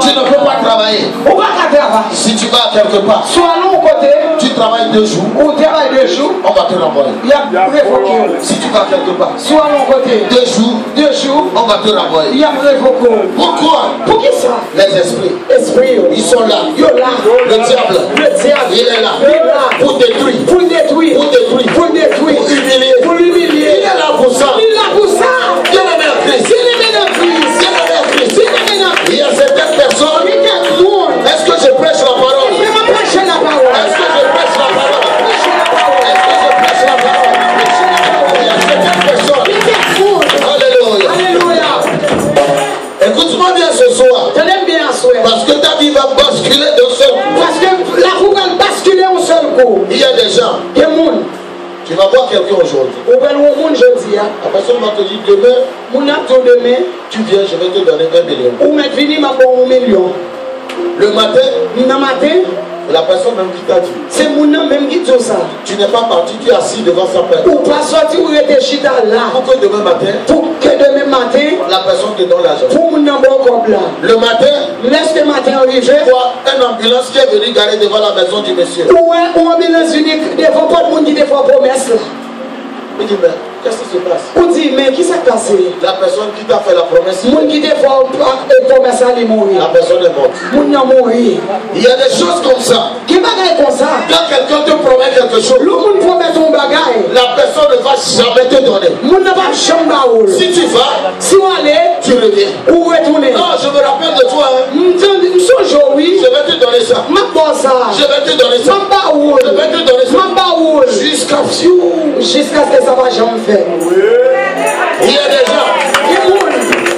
[SPEAKER 2] Tu ne peux pas travailler.
[SPEAKER 1] On va travailler.
[SPEAKER 2] Si tu vas quelque part,
[SPEAKER 1] Soit l'autre côté,
[SPEAKER 2] tu travailles 2 jours,
[SPEAKER 1] on travaille 2 jours.
[SPEAKER 2] on va te renvoyer.
[SPEAKER 1] Il y a révoqué.
[SPEAKER 2] Si tu vas quelque part,
[SPEAKER 1] Soit l'autre côté,
[SPEAKER 2] 2 jours,
[SPEAKER 1] 2 jours.
[SPEAKER 2] on va te renvoyer.
[SPEAKER 1] Il y a révoqué.
[SPEAKER 2] Pourquoi?
[SPEAKER 1] Pour qui ça?
[SPEAKER 2] Les esprits,
[SPEAKER 1] Esprit.
[SPEAKER 2] ils sont là.
[SPEAKER 1] Yo là.
[SPEAKER 2] Le diable,
[SPEAKER 1] Le diable.
[SPEAKER 2] il est là.
[SPEAKER 1] Il est là.
[SPEAKER 2] Pour détruire.
[SPEAKER 1] Pour détruire.
[SPEAKER 2] Pour détruire.
[SPEAKER 1] Pour détruire.
[SPEAKER 2] Pour humilier.
[SPEAKER 1] Pour l'humilier.
[SPEAKER 2] Il est là pour ça.
[SPEAKER 1] Il est là pour ça.
[SPEAKER 2] Bien aimé en Christ.
[SPEAKER 1] S'il est bien en Christ.
[SPEAKER 2] Bien aimé en Christ.
[SPEAKER 1] S'il est bien en Christ.
[SPEAKER 2] Il y a certaines personnes.
[SPEAKER 1] Il est loin.
[SPEAKER 2] Est-ce que je prêche la parole?
[SPEAKER 1] Il va prêcher la parole.
[SPEAKER 2] Est-ce que je prêche la parole?
[SPEAKER 1] Prêcher la parole.
[SPEAKER 2] Est-ce que je prêche la parole? Il y a certaines personnes.
[SPEAKER 1] Il est loin.
[SPEAKER 2] Alléluia.
[SPEAKER 1] Alléluia.
[SPEAKER 2] Écoute-moi bien ce soir.
[SPEAKER 1] Je l'aime bien, souhait.
[SPEAKER 2] Parce que ta vie va basculer d'un seul coup.
[SPEAKER 1] Parce que la roue va basculer un seul coup.
[SPEAKER 2] Il y a des gens.
[SPEAKER 1] Il y a monde.
[SPEAKER 2] Tu vas voir quelqu'un aujourd'hui.
[SPEAKER 1] Ou bien le monde, je dis,
[SPEAKER 2] La personne va te dire demain,
[SPEAKER 1] mon acte demain,
[SPEAKER 2] tu viens, je vais te donner 1 million.
[SPEAKER 1] ou mettre fini ma bon 1 million.
[SPEAKER 2] Le matin, la personne même qui t'a dit.
[SPEAKER 1] C'est mon nom même qui dit ça.
[SPEAKER 2] Tu n'es pas parti, tu es assis devant sa personne.
[SPEAKER 1] Ou pas sorti ou être chita là.
[SPEAKER 2] Pour que demain matin, la personne te donne l'argent.
[SPEAKER 1] Pour mon nom comme là.
[SPEAKER 2] Le matin,
[SPEAKER 1] laisse le matin arriver.
[SPEAKER 2] Tu vois une ambulance qui est venue garer devant la maison du monsieur.
[SPEAKER 1] Ou une ambulance unique devant pas le monde qui défend promesse là.
[SPEAKER 2] Il dit, mais qu'est-ce qui se passe?
[SPEAKER 1] On dit, mais qui s'est passé?
[SPEAKER 2] La personne qui t'a fait la promesse.
[SPEAKER 1] Le monde qui défend promesse à mourir.
[SPEAKER 2] La personne est morte.
[SPEAKER 1] Le monde a mouru.
[SPEAKER 2] Il y a des choses comme ça.
[SPEAKER 1] Qui bagaille comme ça?
[SPEAKER 2] Quand quelqu'un te promet quelque chose,
[SPEAKER 1] le monde promet ton bagaille.
[SPEAKER 2] La personne ne va jamais te donner.
[SPEAKER 1] Le monde ne va jamais.
[SPEAKER 2] Si tu vas,
[SPEAKER 1] si on allait,
[SPEAKER 2] tu reviens.
[SPEAKER 1] Ou retourner.
[SPEAKER 2] Non, je me rappelle de toi.
[SPEAKER 1] Oui.
[SPEAKER 2] Je vais te donner ça. Je vais te donner ça. Je vais te donner ça.
[SPEAKER 1] Jusqu'à ce que ça va jamais faire.
[SPEAKER 2] Il y a des gens,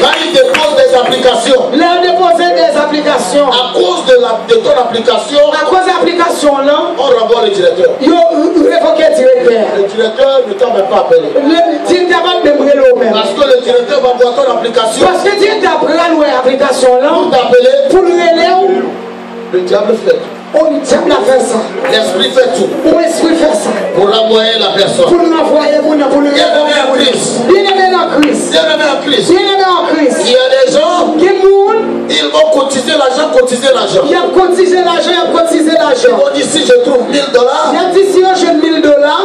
[SPEAKER 2] quand ils déposent des applications, à cause de ton application, on renvoie le directeur. Le directeur ne t'a même pas appelé. Parce que le directeur va voir ton application. Pour t'appeler, le diable fait tout. L'esprit fait tout. Pour renvoyer la personne. Bien-aimé en Christ. Il y a des gens, ils vont cotiser l'argent. Ils vont dire, si je trouve $1000,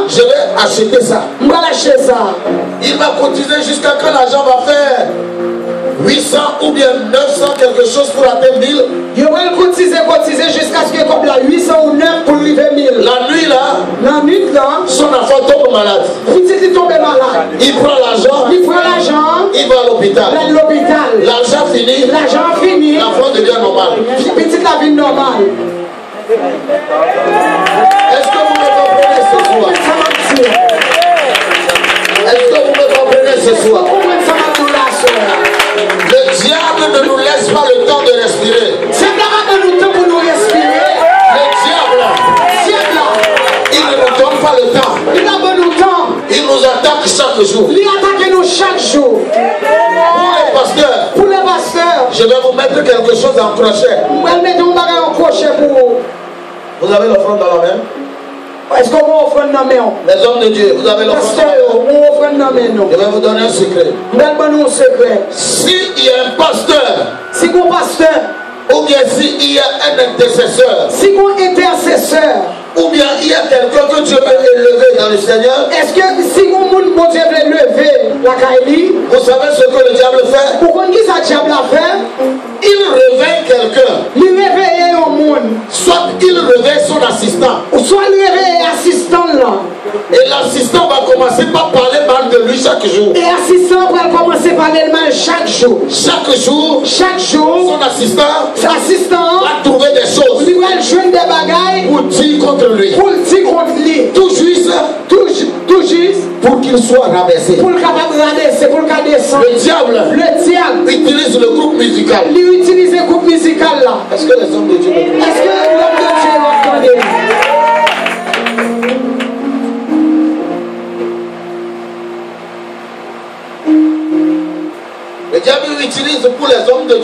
[SPEAKER 2] je vais acheter ça. Il va cotiser jusqu'à quand l'argent va faire 800 ou bien 900 quelque chose pour atteindre 1000.
[SPEAKER 1] Il va cotiser jusqu'à ce que comme la 800 ou 9 pour arriver 1000.
[SPEAKER 2] La nuit là, son enfant tombe malade. Il prend l'argent. Il va à l'hôpital. L'argent fini. L'enfant devient normal.
[SPEAKER 1] La vie normale.
[SPEAKER 2] Est-ce que vous me comprenez ce soir? Est-ce que vous me comprenez ce soir? Le diable ne nous laisse pas le temps de respirer. Le diable, il ne nous donne pas le temps. Il nous attaque chaque jour. Pour les pasteurs, je vais vous mettre quelque chose en crochet. Vous avez l'offrande dans la main?
[SPEAKER 1] Est-ce qu'on va offrir une main?
[SPEAKER 2] Les hommes de Dieu, vous avez l'offrande dans la main? Je vais vous donner un secret. S'il y a un pasteur, ou bien s'il y a un intercesseur, ou bien il y a quelqu'un que Dieu veut élever dans le Seigneur,
[SPEAKER 1] est-ce que si vous veut lever la Kaili,
[SPEAKER 2] vous savez ce que le diable fait? Il réveille quelqu'un. Soit il réveille son assistant. Et l'assistant va commencer par parler mal de lui chaque jour. Chaque jour, son assistant va trouver des choses pour dire contre lui. Tout juste pour qu'il soit rabaissé. Le diable utilise le groupe musical. Est-ce que les hommes de Dieu m'entendent? Le diable utilise pour les hommes de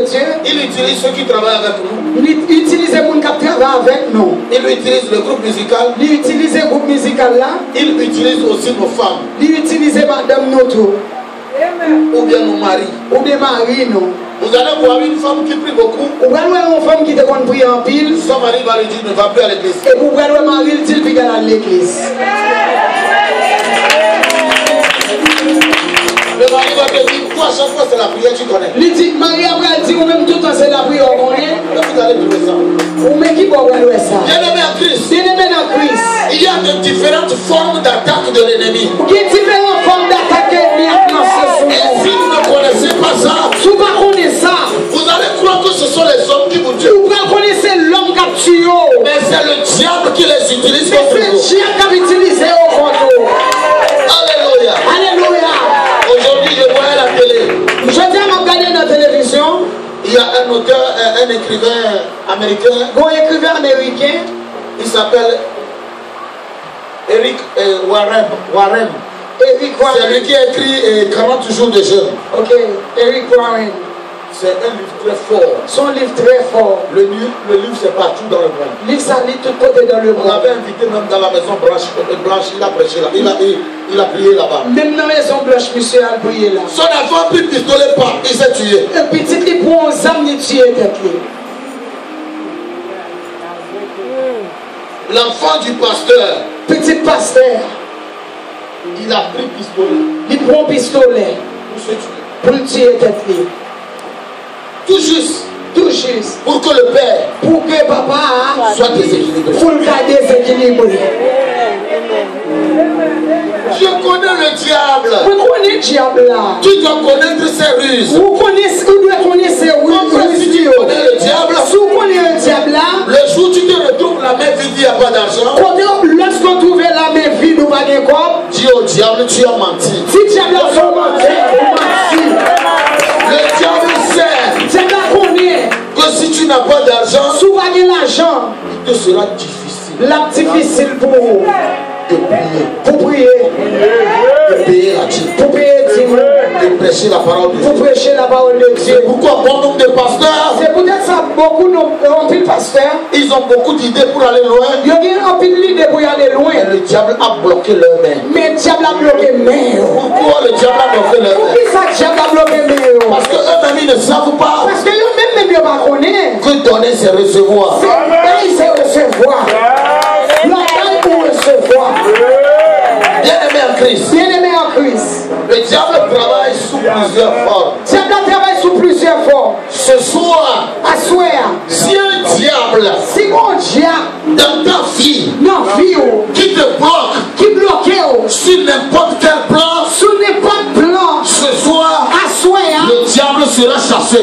[SPEAKER 2] Dieu. Il utilise ceux qui travaillent avec nous.
[SPEAKER 1] Il utilise les gens qui travaillent avec nous.
[SPEAKER 2] Il utilise le groupe musical.
[SPEAKER 1] Il utilise le groupe musical là.
[SPEAKER 2] Il utilise aussi nos femmes.
[SPEAKER 1] Il utilise madame notre.
[SPEAKER 2] Ou bien nos maris.
[SPEAKER 1] Ou des maris non.
[SPEAKER 2] Vous allez voir une femme qui prie beaucoup.
[SPEAKER 1] Ou bien une femme qui te prie en pile.
[SPEAKER 2] Son mari va lui dire ne va plus à l'église.
[SPEAKER 1] Et vous voyez le mari il dit qu'il va à l'église.
[SPEAKER 2] Le mari va te dire, toi à chaque fois c'est la prière, tu connais.
[SPEAKER 1] Il dit, Marie après dit, ou même tout le temps c'est la prière, on connaît.
[SPEAKER 2] Vous allez trouver ça.
[SPEAKER 1] Ou même qui peut voir ça.
[SPEAKER 2] Bien-aimé en Christ.
[SPEAKER 1] Bien-aimé en Christ.
[SPEAKER 2] Il y a de différentes formes d'attaque de l'ennemi.
[SPEAKER 1] Il y a différentes formes d'attaque de l'ennemi.
[SPEAKER 2] Et si vous ne connaissez pas ça,
[SPEAKER 1] si vous ne connaissez ça,
[SPEAKER 2] vous allez croire que ce sont les hommes qui vous tuent.
[SPEAKER 1] Vous connaissez l'homme qui tue.
[SPEAKER 2] Mais c'est le diable qui les utilise contre vous.
[SPEAKER 1] C'est le diable qui utilise contre vous.
[SPEAKER 2] Alléluia.
[SPEAKER 1] Alléluia.
[SPEAKER 2] Aujourd'hui, je vois à la télé.
[SPEAKER 1] Je dis à regarder dans la télévision.
[SPEAKER 2] Il y a un auteur, un écrivain américain.
[SPEAKER 1] Un écrivain américain.
[SPEAKER 2] Il s'appelle Eric Warren.
[SPEAKER 1] Eric Warren.
[SPEAKER 2] C'est lui qui a écrit 40 jours de jeûne.
[SPEAKER 1] Ok, Eric Warren.
[SPEAKER 2] C'est un livre très fort.
[SPEAKER 1] Son livre très fort.
[SPEAKER 2] Le livre c'est partout dans le monde.
[SPEAKER 1] Livre ça lit tout côté dans le monde.
[SPEAKER 2] On avait invité même dans la maison Blanche, il a prêché là. Il a prié là-bas.
[SPEAKER 1] Même dans la maison Blanche, monsieur a prié là.
[SPEAKER 2] Son enfant pris pistolet pas, il s'est tué.
[SPEAKER 1] Un petit qui prend un âme, il tue tête.
[SPEAKER 2] L'enfant du pasteur.
[SPEAKER 1] Petit pasteur.
[SPEAKER 2] Il a pris pistolet.
[SPEAKER 1] Il prend pistolet.
[SPEAKER 2] Pour se tuer.
[SPEAKER 1] Pour le tuer tête.
[SPEAKER 2] Tout juste.
[SPEAKER 1] Tout juste.
[SPEAKER 2] Pour que le père.
[SPEAKER 1] Pour que papa
[SPEAKER 2] soit déséquilibré.
[SPEAKER 1] Pour le cas déséquilibré.
[SPEAKER 2] Je connais le diable.
[SPEAKER 1] Vous connaissez le diable là.
[SPEAKER 2] Tu dois connaître ses ruses.
[SPEAKER 1] Vous dois connaître ses ruses.
[SPEAKER 2] Si tu connais le diable.
[SPEAKER 1] Si vous connaissez le diable là.
[SPEAKER 2] Le jour où tu te retrouves la main vide, il n'y a pas d'argent.
[SPEAKER 1] Lorsqu'on trouve la main vide ou pas de quoi.
[SPEAKER 2] Dis au diable, tu as menti.
[SPEAKER 1] Si le diable a son menti.
[SPEAKER 2] Le diable sait.
[SPEAKER 1] Diable connaît.
[SPEAKER 2] Que si tu n'as pas d'argent.
[SPEAKER 1] Si vous n'avez pas l'argent.
[SPEAKER 2] Il te sera difficile.
[SPEAKER 1] La difficile pour vous.
[SPEAKER 2] De prier.
[SPEAKER 1] Pour prier.
[SPEAKER 2] De payer la dîme.
[SPEAKER 1] Pour payer
[SPEAKER 2] de prêcher la parole de Dieu.
[SPEAKER 1] Pour prêcher la parole de Dieu.
[SPEAKER 2] C'est pourquoi bon nombre de pasteurs.
[SPEAKER 1] C'est peut-être ça, beaucoup de pasteurs.
[SPEAKER 2] Ils ont beaucoup d'idées pour aller loin.
[SPEAKER 1] Il y a un peu d'idées pour aller loin.
[SPEAKER 2] Mais le diable a bloqué leur main.
[SPEAKER 1] Mais le diable a bloqué leur main.
[SPEAKER 2] Pourquoi le diable a bloqué leur main?
[SPEAKER 1] Pourquoi ça le diable a bloqué leur main?
[SPEAKER 2] Parce qu'eux-mêmes ils ne savent pas.
[SPEAKER 1] Parce que eux-mêmes ne pas connaissent.
[SPEAKER 2] Que donner c'est recevoir.
[SPEAKER 1] C'est recevoir. La taille pour recevoir.
[SPEAKER 2] Bien-aimé en Christ.
[SPEAKER 1] Bien-aimé en Christ.
[SPEAKER 2] Le diable travaille sous plusieurs formes.
[SPEAKER 1] Le diable travaille sous plusieurs formes.
[SPEAKER 2] Ce soir,
[SPEAKER 1] à soir,
[SPEAKER 2] si un diable,
[SPEAKER 1] si mon diable,
[SPEAKER 2] dans ta vie, qui te bloque,
[SPEAKER 1] qui bloque,
[SPEAKER 2] sur n'importe quel plan, ce soir,
[SPEAKER 1] à soir,
[SPEAKER 2] le diable sera chassé.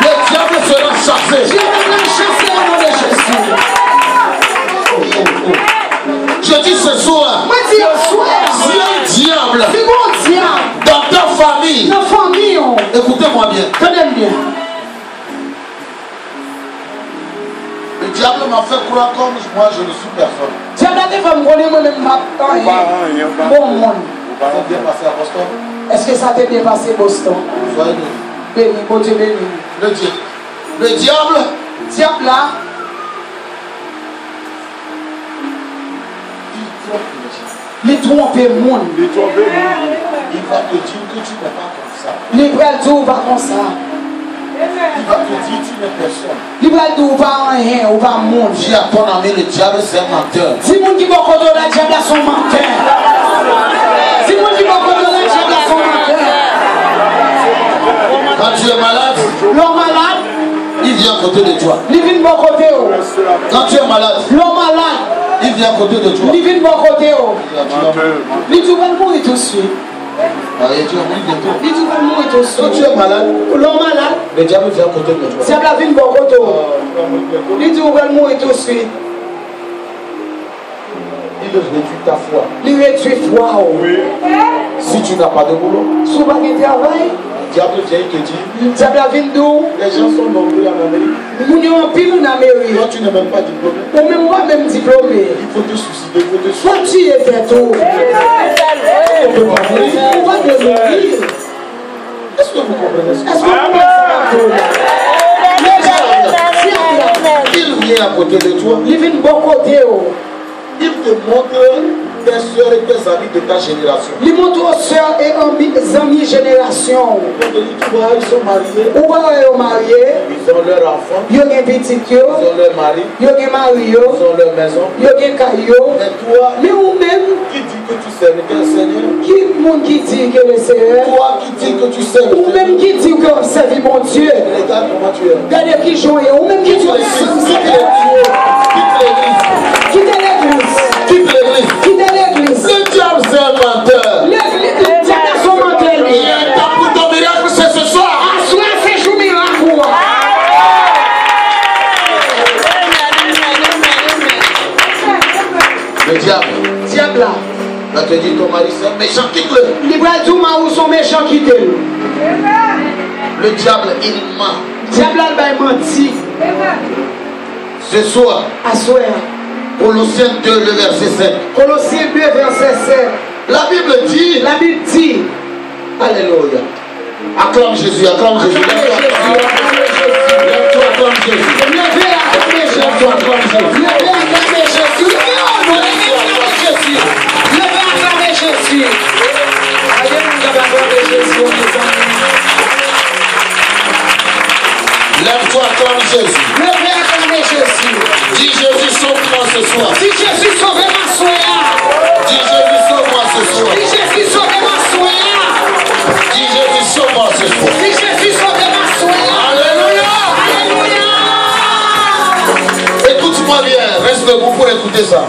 [SPEAKER 2] Le diable sera chassé. Je dis ce soir, si un diable dans ta famille, écoutez-moi bien. Le diable m'a fait croire comme moi je ne suis personne. Bien passé à Boston.
[SPEAKER 1] Est-ce que ça t'est bien passé Boston?
[SPEAKER 2] Soyez
[SPEAKER 1] béni, Dieu béni.
[SPEAKER 2] Le diable
[SPEAKER 1] là, il trompe le monde.
[SPEAKER 2] Il va te dire que tu n'es pas comme ça.
[SPEAKER 1] Il va te dire pas comme ça.
[SPEAKER 2] Il va te dire tu n'es personne.
[SPEAKER 1] Il va te dire pas rien ou pas monde.
[SPEAKER 2] Dis à ton ami le diable c'est un menteur.
[SPEAKER 1] Si mon qui va contrôler le diable son menteur. Si mon qui va contrôler le diable son menteur.
[SPEAKER 2] Quand tu es malade,
[SPEAKER 1] l'homme malade,
[SPEAKER 2] il vient à côté de toi.
[SPEAKER 1] Il vient de mon côté.
[SPEAKER 2] Quand tu es malade,
[SPEAKER 1] l'homme malade,
[SPEAKER 2] il vient à côté de toi.
[SPEAKER 1] Il vient de mon côté. Il dit va mourir tout de suite.
[SPEAKER 2] Il dit
[SPEAKER 1] va mourir tout de suite.
[SPEAKER 2] Quand tu es malade,
[SPEAKER 1] l'homme malade,
[SPEAKER 2] le diable vient à côté de toi.
[SPEAKER 1] Le diable vient de mon côté. Il dit va mourir tout de suite.
[SPEAKER 2] Il réduit ta foi.
[SPEAKER 1] Il réduit foi.
[SPEAKER 2] Si tu n'as pas de boulot,
[SPEAKER 1] si tu n'as pas de travail,
[SPEAKER 2] le diable vient te dire.
[SPEAKER 1] Le diable vient d'où?
[SPEAKER 2] Les gens sont nombreux en Amérique.
[SPEAKER 1] Nous sommes en pile en Amérique.
[SPEAKER 2] Toi, tu n'es même pas diplômé.
[SPEAKER 1] Ou même moi, même diplômé.
[SPEAKER 2] Il faut te suicider, il faut te
[SPEAKER 1] suicider. Toi, tu es tout.
[SPEAKER 2] On peut pas mourir.
[SPEAKER 1] On va te mourir.
[SPEAKER 2] Est-ce que vous comprenez ça?
[SPEAKER 1] Est-ce que vous comprenez ça?
[SPEAKER 2] Il vient à côté de toi.
[SPEAKER 1] Il vient de bon côté.
[SPEAKER 2] Il te montre tes soeurs et tes amis de ta génération.
[SPEAKER 1] Il montre aux soeurs et amis génération.
[SPEAKER 2] Ils sont mariés.
[SPEAKER 1] Ou ils sont mariés.
[SPEAKER 2] Ils ont leurs enfants.
[SPEAKER 1] Ils ont des petits. Ils
[SPEAKER 2] ont leur mari.
[SPEAKER 1] Ils ont des maris.
[SPEAKER 2] Ils ont leur maison.
[SPEAKER 1] Ils ont des cailloux.
[SPEAKER 2] Mais toi,
[SPEAKER 1] mais ou même
[SPEAKER 2] qui dit que tu sers le Seigneur?
[SPEAKER 1] Qui monde qui dit que le Seigneur?
[SPEAKER 2] Toi qui dis que tu sers le Seigneur.
[SPEAKER 1] Ou même qui dit que c'est mon Dieu.
[SPEAKER 2] Regarde comment tu es.
[SPEAKER 1] Regardez qui joue. Ou même qui dit que c'est
[SPEAKER 2] quitte l'église. Quitte l'église.
[SPEAKER 1] Quitte l'église.
[SPEAKER 2] Le diable c'est un menteur.
[SPEAKER 1] Le diable a son menteur.
[SPEAKER 2] Pour ton miracle c'est ce soir.
[SPEAKER 1] À soir c'est jour miracle.
[SPEAKER 2] Le diable.
[SPEAKER 1] Diable là.
[SPEAKER 2] Va te dire ton mari c'est méchant, quitte-le.
[SPEAKER 1] Les bras du marou sont méchants, quitte-le.
[SPEAKER 2] Le diable il ment.
[SPEAKER 1] Diable a menti.
[SPEAKER 2] Ce soir.
[SPEAKER 1] À soir.
[SPEAKER 2] Colossiens 2, le verset 5.
[SPEAKER 1] Colossiens 2, verset 7.
[SPEAKER 2] La Bible dit. Alléluia. Acclame Jésus, acclame Jésus. Lève-toi, acclame Jésus. Lève-toi, acclame Jésus. Lève-toi, acclame Jésus.
[SPEAKER 1] Lève-toi, acclame Jésus.
[SPEAKER 2] Lève-toi, acclame Jésus. Dis Jésus, sauve-moi ce soir.
[SPEAKER 1] Dis Jésus, sauve-moi ce soir.
[SPEAKER 2] Dis Jésus, sauve-moi ce soir.
[SPEAKER 1] Dis Jésus, sauve-moi ce soir.
[SPEAKER 2] Dis Jésus, sauve-moi ce soir.
[SPEAKER 1] Dis Jésus, sauve-moi ce soir.
[SPEAKER 2] Alléluia.
[SPEAKER 1] Alléluia.
[SPEAKER 2] Écoute-moi bien, reste debout pour écouter ça.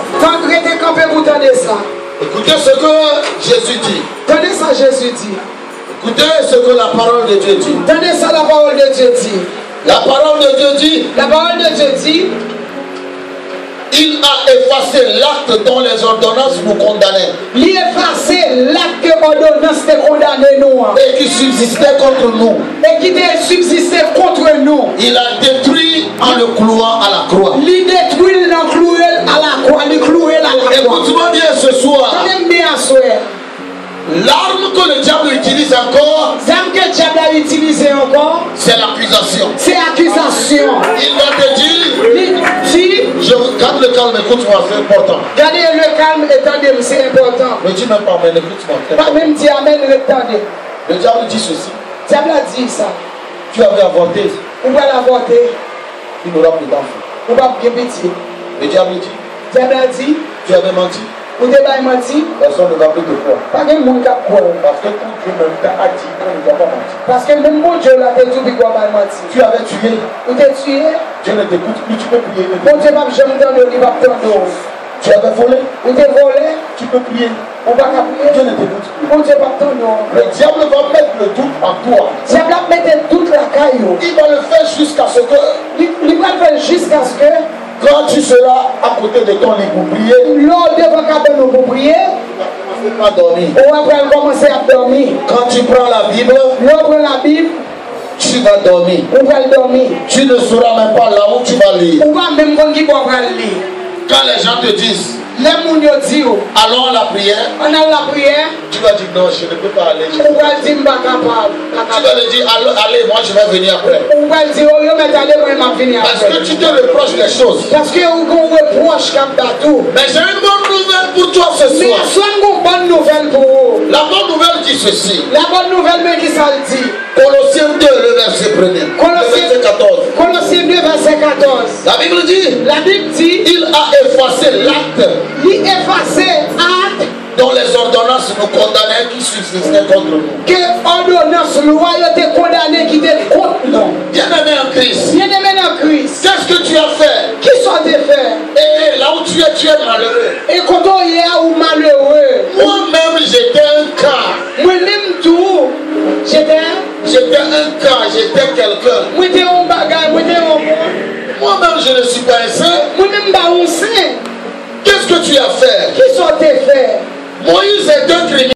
[SPEAKER 2] Écoutez ce que Jésus dit.
[SPEAKER 1] Tenez ça, Jésus dit.
[SPEAKER 2] Écoutez ce que la parole de Dieu dit.
[SPEAKER 1] Tenez ça, la parole de Dieu dit.
[SPEAKER 2] La parole de Dieu dit.
[SPEAKER 1] La parole de Dieu dit.
[SPEAKER 2] Il a effacé l'acte dont les ordonnances nous condamnaient.
[SPEAKER 1] Il a effacé l'acte que l'ordonnance te condamnait nous.
[SPEAKER 2] Et qui subsistait contre nous.
[SPEAKER 1] Et qui subsistait contre nous.
[SPEAKER 2] Il a détruit en le clouant à la croix.
[SPEAKER 1] Il détruit en cloué à la croix. Il cloué à la croix.
[SPEAKER 2] Écoute-moi bien ce soir.
[SPEAKER 1] J'aime bien ce soir.
[SPEAKER 2] L'arme que le diable utilise encore, c'est l'accusation.
[SPEAKER 1] C'est l'accusation.
[SPEAKER 2] Il va te dire, garde le calme, écoute-moi, c'est important.
[SPEAKER 1] Gardez le calme, attendez, c'est important.
[SPEAKER 2] Ne dis même pas amen, écoute-moi.
[SPEAKER 1] Pas même dire amen, attendez.
[SPEAKER 2] Le diable dit ceci.
[SPEAKER 1] Le diable a dit ça.
[SPEAKER 2] Tu avais avorté.
[SPEAKER 1] On va l'avorter.
[SPEAKER 2] Il n'aura plus d'enfant.
[SPEAKER 1] On va bien petit.
[SPEAKER 2] Le diable dit.
[SPEAKER 1] Le diable a dit.
[SPEAKER 2] Tu avais menti.
[SPEAKER 1] Vous avez menti.
[SPEAKER 2] Personne ne va plus te croire.
[SPEAKER 1] Pas que mon cap croire.
[SPEAKER 2] Parce que quand Dieu même t'a dit qu'on ne doit pas mentir.
[SPEAKER 1] Parce que même mon Dieu l'a dit qu'il ne doit pas mentir.
[SPEAKER 2] Tu avais tué.
[SPEAKER 1] Vous t'es tué.
[SPEAKER 2] Dieu ne t'écoute plus, tu peux prier.
[SPEAKER 1] Mon Dieu va jamais donner, il va prendre.
[SPEAKER 2] Tu avais volé.
[SPEAKER 1] Vous t'es volé.
[SPEAKER 2] Tu peux prier.
[SPEAKER 1] On va prier.
[SPEAKER 2] Dieu ne t'écoute plus.
[SPEAKER 1] Mon Dieu va prendre.
[SPEAKER 2] Le diable va mettre le doute en toi.
[SPEAKER 1] Le diable va mettre toute la caillou.
[SPEAKER 2] Il va le faire jusqu'à ce que.
[SPEAKER 1] Il va le faire jusqu'à ce que.
[SPEAKER 2] Quand tu seras à côté de ton lit pour prier,
[SPEAKER 1] lors devant nous pour prier,
[SPEAKER 2] tu ne vas pas dormir.
[SPEAKER 1] On va commencer à dormir.
[SPEAKER 2] Quand tu prends la Bible, tu vas dormir.
[SPEAKER 1] On va dormir.
[SPEAKER 2] Tu ne sauras même pas là où tu vas lire.
[SPEAKER 1] On va même pas lire.
[SPEAKER 2] Quand les gens te disent,
[SPEAKER 1] allons
[SPEAKER 2] à la prière, tu vas dire non, je ne peux pas aller. Tu vas lui dire allez, moi je vais venir après. Parce que tu te reproches des choses. Mais j'ai une bonne nouvelle pour toi ce soir. La bonne nouvelle dit ceci. Colossiens 2, le verset 1er. Verset 14.
[SPEAKER 1] Colossiens 2, verset 14.
[SPEAKER 2] La Bible dit, il a effacé l'acte dont les ordonnances nous condamnaient qui subsistaient contre nous.
[SPEAKER 1] Que ordonnance loi était condamnée qui était contre nous.
[SPEAKER 2] Bien-aimé en Christ.
[SPEAKER 1] Bien-aimé en Christ.
[SPEAKER 2] Qu'est-ce que tu as fait?
[SPEAKER 1] Qui sont des faits?
[SPEAKER 2] Et là où tu es malheureux.
[SPEAKER 1] Et quand on y est ou malheureux.
[SPEAKER 2] Moi-même j'étais un cas.
[SPEAKER 1] Moi-même tout. J'étais un
[SPEAKER 2] cas, j'étais quelqu'un. Moi-même je ne suis pas un saint.
[SPEAKER 1] Moi-même pas un saint.
[SPEAKER 2] Qu'est-ce que tu as fait?
[SPEAKER 1] Qui sont tes faits?
[SPEAKER 2] Moïse est un criminel.